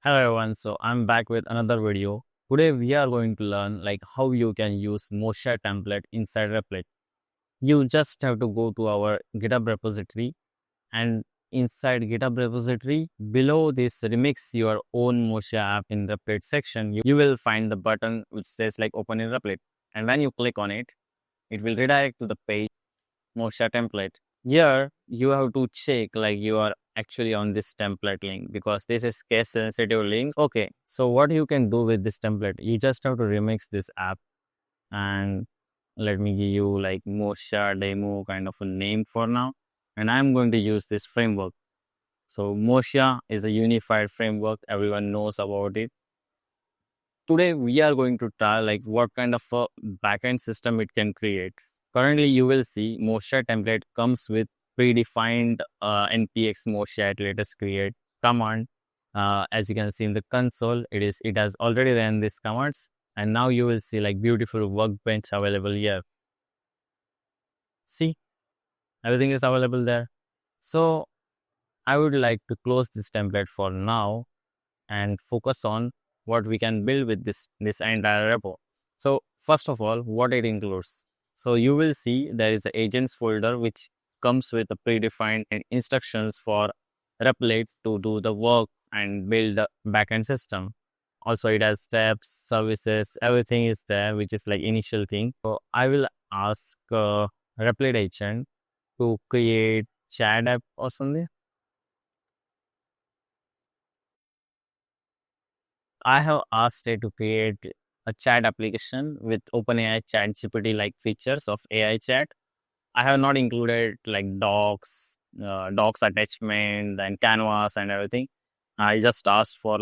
Hello everyone, so I'm back with another video. Today we are going to learn how you can use Motia template inside Replit. You just have to go to our GitHub repository, and inside GitHub repository below this remix your own Motia app in Replit section, you will find the button which says open in Replit. And when you click on it, it will redirect to the page Motia template. Here you have to check you are actually on this template link because this is case sensitive link. Okay, so what you can do with this template, you just have to remix this app, and let me give you Motia demo kind of a name for now. And I'm going to use this framework. So Motia is a unified framework, everyone knows about it. Today we are going to try what kind of a backend system it can create. Currently you will see Motia template comes with predefined npx motia latest create command. As you can see in the console, it has already ran these commands, and now you will see beautiful workbench available here. See, everything is available there. So I would like to close this template for now and focus on what we can build with this entire repo. So first of all, what it includes. So you will see there is the agents folder which comes with the predefined instructions for Replit to do the work and build the backend system. Also, it has steps, services, everything is there, which is initial thing. So I will ask Replit Agent to create chat app or something. I have asked it to create a chat application with OpenAI ChatGPT features of AI chat. I have not included docs attachment and canvas and everything. I just asked for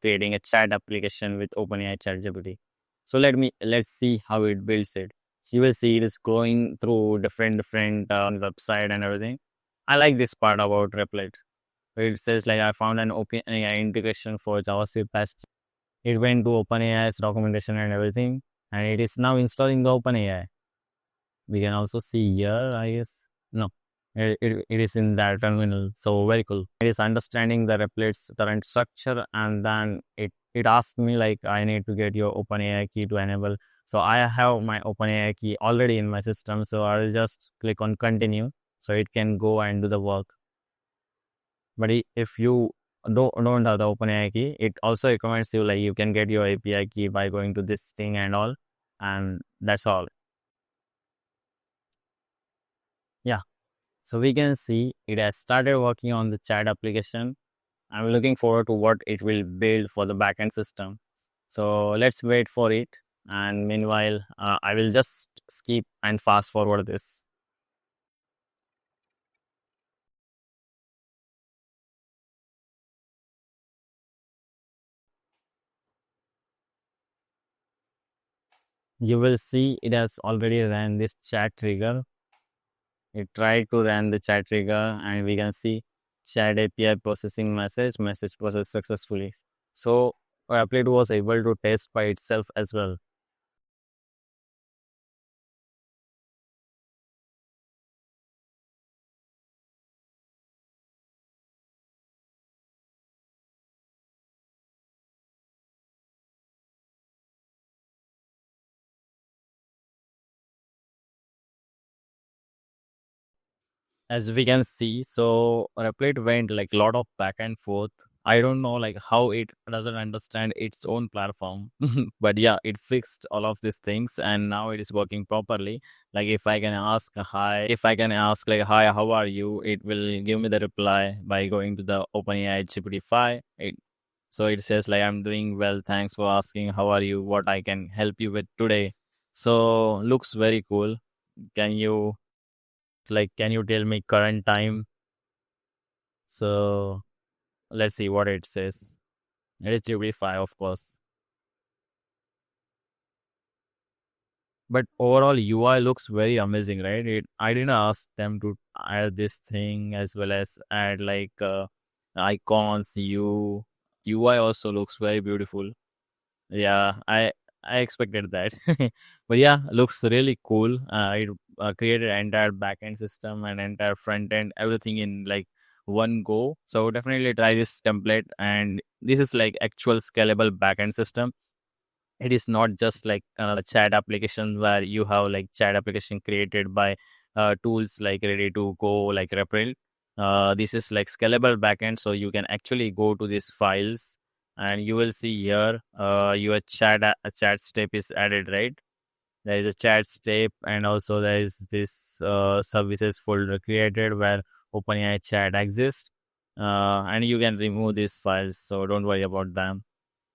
creating a chat application with OpenAI ChatGPT. So let's see how it builds it. You will see it is going through different website and everything. I like this part about Replit. It says I found an OpenAI integration for JavaScript as it went to OpenAI's documentation and everything, and it is now installing the OpenAI. We can also see here, I guess. No, it is in that terminal. So very cool. It is understanding the Replit's current structure, and then it asked me I need to get your OpenAI key to enable. So I have my OpenAI key already in my system. So I will just click on continue, so it can go and do the work. But if you don't have the OpenAI key, it also recommends you you can get your API key by going to this thing and all, and that's all. Yeah, so we can see it has started working on the chat application. I'm looking forward to what it will build for the backend system. So let's wait for it, and meanwhile I will just skip and fast forward this. You will see it has already ran this chat trigger. It tried to run the chat trigger, and we can see chat API processing message processed successfully. So Replit was able to test by itself as well. As we can see, so Replit went a lot of back and forth. I don't know how it doesn't understand its own platform, but yeah, it fixed all of these things, and now it is working properly. If I can ask hi, if I can ask hi, how are you, it will give me the reply by going to the OpenAI GPT-5. So it says I'm doing well, thanks for asking, how are you, what I can help you with today. So looks very cool. Can you can you tell me current time? So let's see what it says. It is GPT-5, of course. But overall UI looks very amazing, right? I didn't ask them to add this thing as well as add icons. UI also looks very beautiful. Yeah, I expected that. But yeah, looks really cool. It created an entire backend system and entire front end, everything in one go. So definitely try this template, and this is like actual scalable backend system. It is not just like a chat application where you have like chat application created by tools like ready to go like Replit. This is like scalable backend, so you can actually go to these files and you will see here your chat step is added, right? There is a chat step, and also there is this services folder created where OpenAI chat exists, and you can remove these files, so don't worry about them.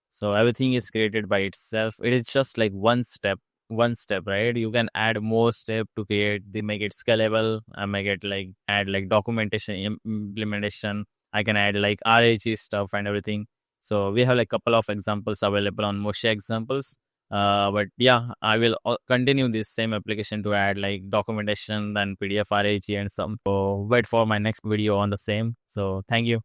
So everything is created by itself. It is just like one step, right? You can add more step to create the make it scalable and make it like add like documentation implementation. I can add like RAG stuff and everything. So we have like couple of examples available on Motia examples. But yeah, I will continue this same application to add like documentation and PDF RAG and some. So wait for my next video on the same. So thank you.